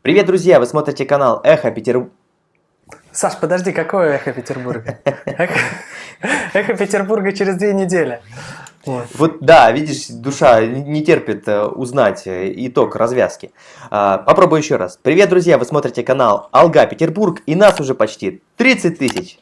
Привет, друзья! Вы смотрите канал Эхо Петербурга. Саш, подожди, какое эхо Петербурга? Эхо Петербурга через 2 недели. Вот. Вот да, видишь, душа не терпит узнать итог развязки. Попробую еще раз. Привет, друзья! Вы смотрите канал Алга Петербург, и нас уже почти 30 тысяч.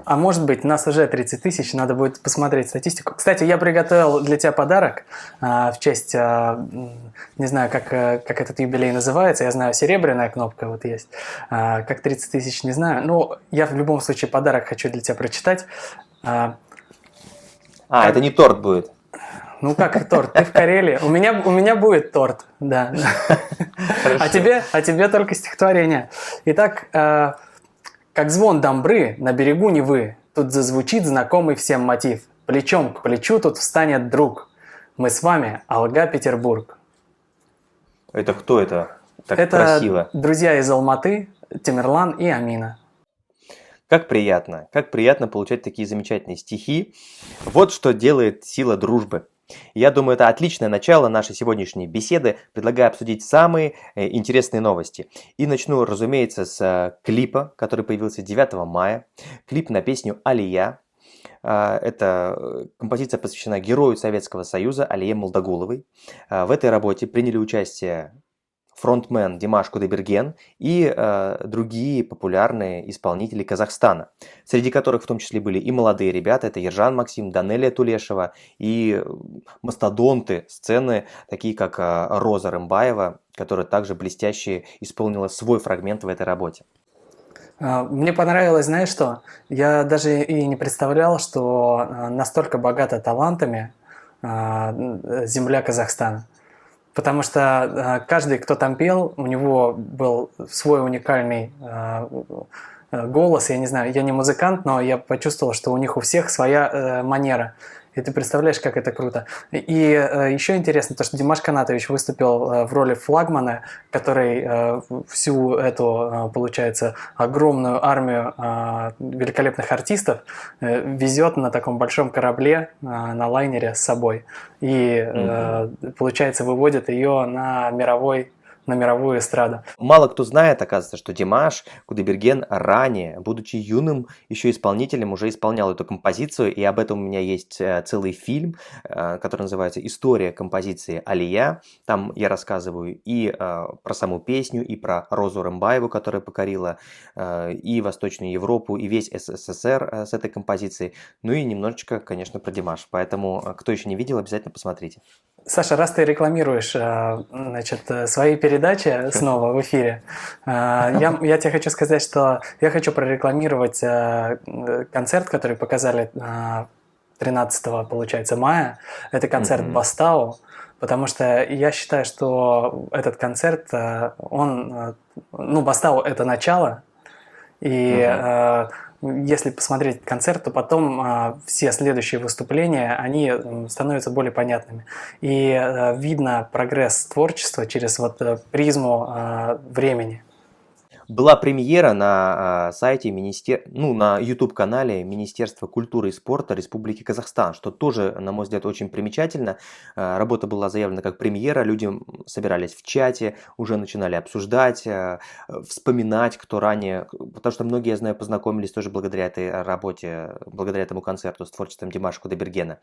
А может быть, нас уже 30 тысяч, надо будет посмотреть статистику. Кстати, я приготовил для тебя подарок в честь, не знаю, как этот юбилей называется, я знаю, серебряная кнопка вот есть, как 30 тысяч, не знаю. Ну, я в любом случае подарок хочу для тебя прочитать. Это не торт будет. Ну как торт? Ты в Карелии. У меня будет торт, да. А тебе только стихотворение. Итак, как звон дамбры на берегу Невы, тут зазвучит знакомый всем мотив. Плечом к плечу тут встанет друг. Мы с вами Алга Петербург. Это кто это? Так это красиво. Друзья из Алматы, Тимирлан и Амина. Как приятно получать такие замечательные стихи. Вот что делает сила дружбы. Я думаю, это отличное начало нашей сегодняшней беседы. Предлагаю обсудить самые интересные новости. И начну, разумеется, с клипа, который появился 9 мая. Клип на песню «Алия». Эта композиция посвящена герою Советского Союза Алие Молдогуловой. В этой работе приняли участие фронтмен Димаш Кудайберген и другие популярные исполнители Казахстана, среди которых в том числе были и молодые ребята, это Ержан Максим, Данелия Тулешева и мастодонты сцены, такие как Роза Рымбаева, которая также блестяще исполнила свой фрагмент в этой работе. Мне понравилось, знаешь что? Я даже и не представлял, что настолько богата талантами земля Казахстана. Потому что каждый, кто там пел, у него был свой уникальный голос. Я не знаю, я не музыкант, но я почувствовал, что у них у всех своя манера. И ты представляешь, как это круто. И еще интересно то, что Димаш Канатович выступил в роли флагмана, который всю эту, получается, огромную армию великолепных артистов везет на таком большом корабле, на лайнере с собой. И, получается, выводит ее на мировую эстраду. Мало кто знает, оказывается, что Димаш Кудайберген ранее, будучи юным еще исполнителем, уже исполнял эту композицию, и об этом у меня есть целый фильм, который называется «История композиции Алия». Там я рассказываю и про саму песню, и про Розу Рымбаеву, которая покорила и Восточную Европу, и весь СССР с этой композицией, ну и немножечко, конечно, про Димаш. Поэтому, кто еще не видел, обязательно посмотрите. Саша, раз ты рекламируешь, значит, свои передачи снова в эфире, я тебе хочу сказать, что я хочу прорекламировать концерт, который показали 13, получается, мая. Это концерт Бастау, потому что я считаю, что этот концерт, Бастау – это начало, и если посмотреть концерт, то потом все следующие выступления, они становятся более понятными. И видно прогресс творчества через призму времени. Была премьера на сайте на YouTube-канале Министерства культуры и спорта Республики Казахстан, что тоже, на мой взгляд, очень примечательно. Работа была заявлена как премьера, люди собирались в чате, уже начинали обсуждать, вспоминать, кто ранее, потому что многие, я знаю, познакомились тоже благодаря этой работе, благодаря этому концерту с творчеством Димаша Кудайбергена.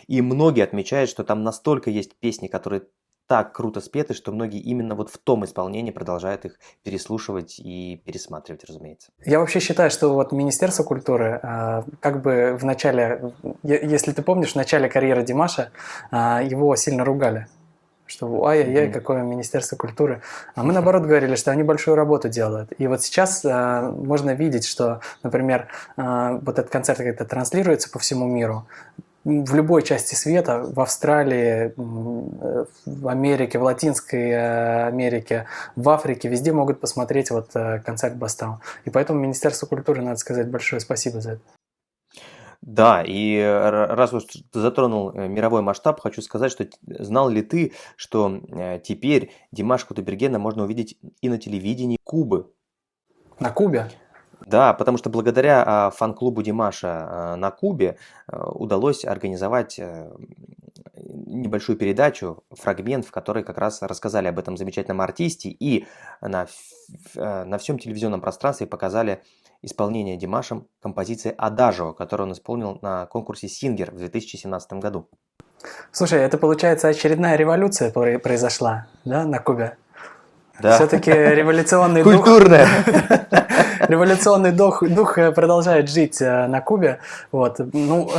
И многие отмечают, что там настолько есть песни, которые так круто спеты, что многие именно вот в том исполнении продолжают их переслушивать и пересматривать, разумеется. Я вообще считаю, что Министерство культуры, как бы в начале, если ты помнишь, в начале карьеры Димаша его сильно ругали. Что ай-яй-яй, какое Министерство культуры. А мы, наоборот, говорили, что они большую работу делают. И вот сейчас можно видеть, что, например, вот этот концерт как-то транслируется по всему миру. В любой части света, в Австралии, в Америке, в Латинской Америке, в Африке, везде могут посмотреть концерт Бастау. И поэтому Министерству культуры надо сказать большое спасибо за это. Да, и раз уж ты затронул мировой масштаб, хочу сказать, что знал ли ты, что теперь Димаша Кудайбергена можно увидеть и на телевидении Кубы? На Кубе? Да, потому что благодаря фан-клубу Димаша на Кубе удалось организовать небольшую передачу, фрагмент, в которой как раз рассказали об этом замечательном артисте и на всем телевизионном пространстве показали исполнение Димашем композиции «Адажио», которую он исполнил на конкурсе «Сингер» в 2017 году. Слушай, это получается очередная революция произошла, да, на Кубе? Да. Все-таки революционный дух... Культурная. Революционный дух продолжает жить на Кубе. Вот. Ну,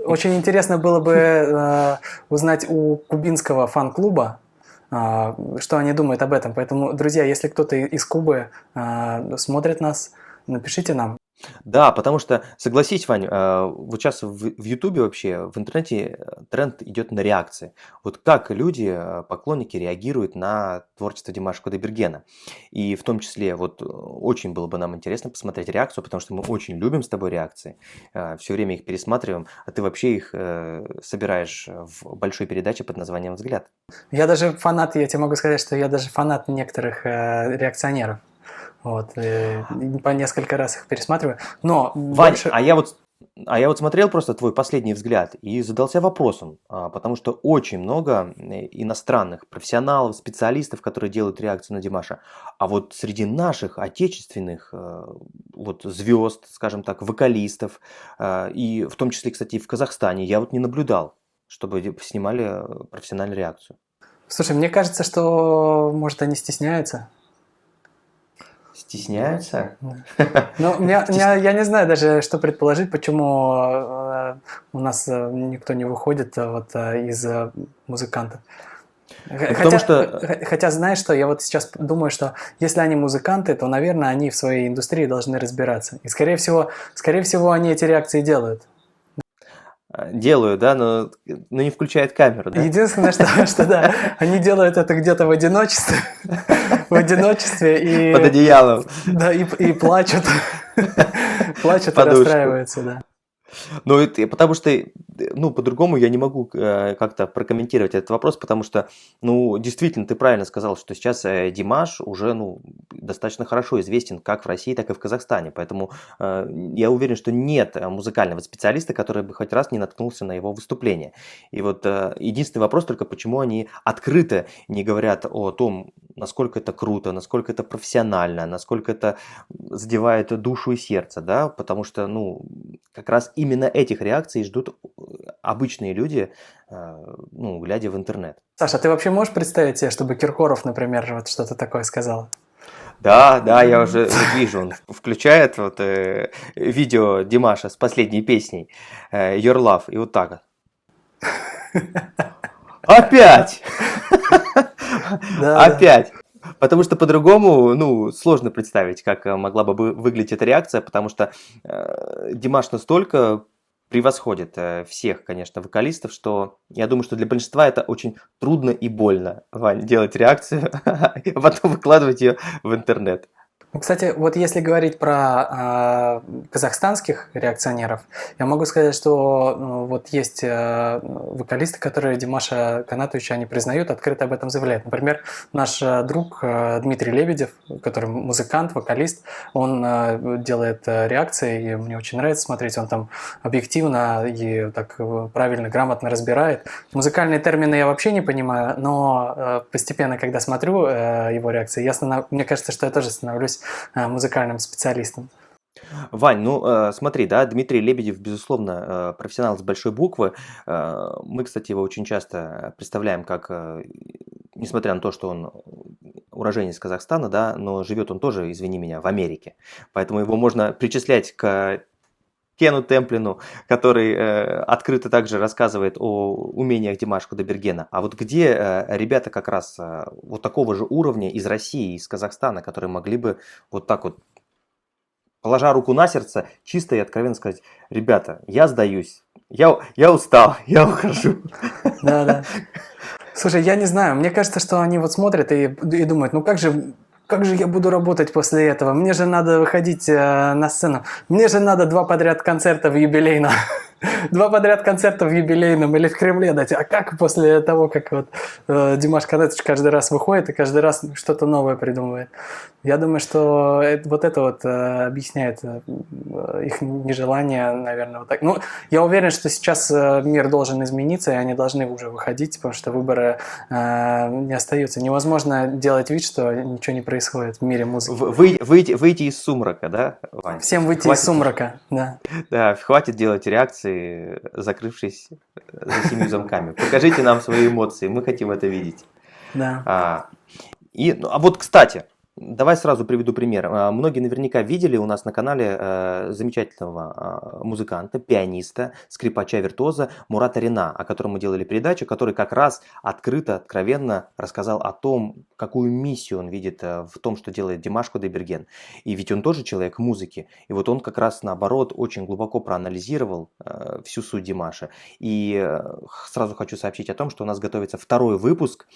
очень интересно было бы узнать у кубинского фан-клуба, что они думают об этом. Поэтому, друзья, если кто-то из Кубы смотрит нас, напишите нам. Да, потому что, согласись, Вань, вот сейчас в Ютубе вообще, в интернете тренд идет на реакции. Вот как люди, поклонники, реагируют на творчество Димаша Кудайбергена. И в том числе, вот очень было бы нам интересно посмотреть реакцию, потому что мы очень любим с тобой реакции, все время их пересматриваем, а ты вообще их собираешь в большой передаче под названием «Взгляд». Я даже фанат, я тебе могу сказать, что я даже фанат некоторых реакционеров. Вот, по несколько раз их пересматриваю. Но Вань, больше... а я вот смотрел просто твой последний взгляд и задался вопросом, потому что очень много иностранных профессионалов, специалистов, которые делают реакцию на Димаша, а вот среди наших отечественных вот звезд, скажем так, вокалистов, и в том числе, кстати, и в Казахстане, я вот не наблюдал, чтобы снимали профессиональную реакцию. Слушай, мне кажется, что, может, они стесняются. Стесняются? Ну, я не знаю даже, что предположить, почему у нас никто не выходит вот, из музыкантов. Хотя, знаешь что, я вот сейчас думаю, что если они музыканты, то, наверное, они в своей индустрии должны разбираться. И, скорее всего, они эти реакции делают. Делаю, да, но не включает камеру, да? Единственное, что да, они делают это где-то в одиночестве, и... Под одеялом. Да, и плачут, плачут и расстраиваются, да. Ну, это, потому что, ну, по-другому я не могу как-то прокомментировать этот вопрос, потому что, ну, действительно, ты правильно сказал, что сейчас Димаш уже, ну, достаточно хорошо известен как в России, так и в Казахстане, поэтому я уверен, что нет музыкального специалиста, который бы хоть раз не наткнулся на его выступление. И вот единственный вопрос только, почему они открыто не говорят о том, насколько это круто, насколько это профессионально, насколько это задевает душу и сердце, да, потому что, ну, как раз именно этих реакций ждут обычные люди, ну, глядя в интернет. Саша, ты вообще можешь представить себе, чтобы Киркоров, например, вот что-то такое сказал? Да, я уже вижу, он включает вот видео Димаша с последней песней Your Love, и вот так вот. Опять! Опять! Потому что по-другому, ну, сложно представить, как могла бы выглядеть эта реакция, потому что Димаш настолько превосходит всех, конечно, вокалистов, что я думаю, что для большинства это очень трудно и больно, Вань, делать реакцию, а потом выкладывать ее в интернет. Кстати, вот если говорить про казахстанских реакционеров, я могу сказать, что вот есть вокалисты, которые Димаша Канатовича не признают, открыто об этом заявляют. Например, наш друг Дмитрий Лебедев, который музыкант, вокалист, он делает реакции, и мне очень нравится смотреть, он там объективно и так правильно, грамотно разбирает. Музыкальные термины я вообще не понимаю, но постепенно, когда смотрю его реакции, мне кажется, что я тоже становлюсь музыкальным специалистом. Вань, ну смотри, да, Дмитрий Лебедев, безусловно, профессионал с большой буквы. Мы, кстати, его очень часто представляем как, несмотря на то, что он уроженец Казахстана, да, но живет он тоже, извини меня, в Америке. Поэтому его можно причислять к Кену Темплину, который открыто также рассказывает о умениях Димаша Кудайбергена. А вот где ребята как раз вот такого же уровня из России, из Казахстана, которые могли бы вот так вот, положа руку на сердце, чисто и откровенно сказать: ребята, я сдаюсь, я устал, я ухожу. Да. Слушай, я не знаю, мне кажется, что они вот смотрят и думают, ну как же я буду работать после этого? Мне же надо выходить на сцену. Мне же надо 2 подряд концерта в юбилейном. 2 подряд концерта в юбилейном или в Кремле дать. А как после того, как вот Димаш Кадетович каждый раз выходит и каждый раз что-то новое придумывает? Я думаю, что вот это вот объясняет их нежелание, наверное, вот так. Ну, я уверен, что сейчас мир должен измениться, и они должны уже выходить, потому что выбора не остаются. Невозможно делать вид, что ничего не происходит в мире музыки. Выйти из сумрака, да, Вань? Всем выйти Хватит из сумрака, да. Да, хватит делать реакции, закрывшись за 7 замками. Покажите нам свои эмоции, мы хотим это видеть. Да. А вот, кстати, давай сразу приведу пример. Многие наверняка видели у нас на канале замечательного музыканта, пианиста, скрипача-виртуоза Мурата Рина, о котором мы делали передачу, который как раз открыто, откровенно рассказал о том, какую миссию он видит в том, что делает Димаш Кудайберген. И ведь он тоже человек музыки. И вот он как раз наоборот очень глубоко проанализировал всю суть Димаша. И сразу хочу сообщить о том, что у нас готовится 2-й выпуск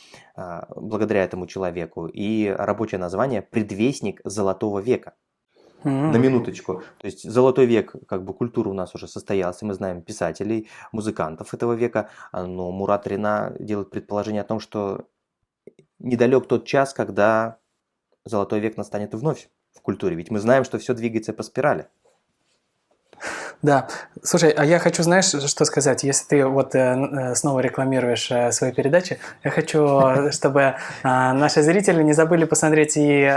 благодаря этому человеку. И рабочее название «Предвестник Золотого века». На минуточку. То есть Золотой век, как бы культура у нас уже состоялся, мы знаем писателей, музыкантов этого века, но Мурат Рина делает предположение о том, что недалек тот час, когда Золотой век настанет вновь в культуре. Ведь мы знаем, что все двигается по спирали. Да. Слушай, а я хочу, знаешь, что сказать? Если ты вот снова рекламируешь свои передачи, я хочу, чтобы наши зрители не забыли посмотреть и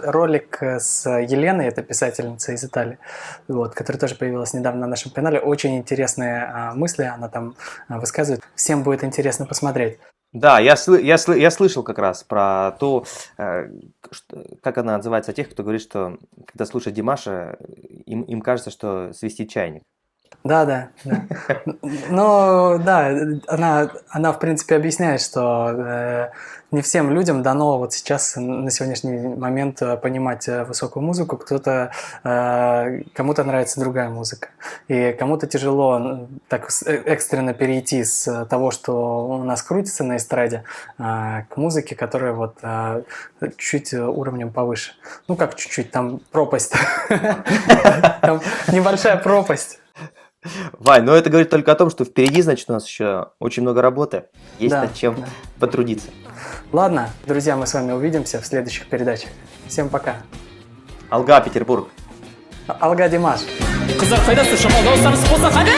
ролик с Еленой, это писательница из Италии, вот, которая тоже появилась недавно на нашем канале. Очень интересные мысли она там высказывает. Всем будет интересно посмотреть. Да, я слышал как раз про то, как она отзывается о тех, кто говорит, что когда слушают Димаша, им кажется, что свистит чайник. Да. Ну, да, она в принципе объясняет, что не всем людям дано вот сейчас, на сегодняшний момент, понимать высокую музыку. Кому-то нравится другая музыка. И кому-то тяжело так экстренно перейти с того, что у нас крутится на эстраде, к музыке, которая вот чуть уровнем повыше. Ну, как чуть-чуть, там пропасть. Там небольшая пропасть. Вань, но это говорит только о том, что впереди, значит, у нас еще очень много работы. Есть над чем потрудиться. Ладно, друзья, мы с вами увидимся в следующих передачах. Всем пока. Алга, Петербург. Алга, Димаш. Kızlar faydası şamal dostlarınız olsa hadi!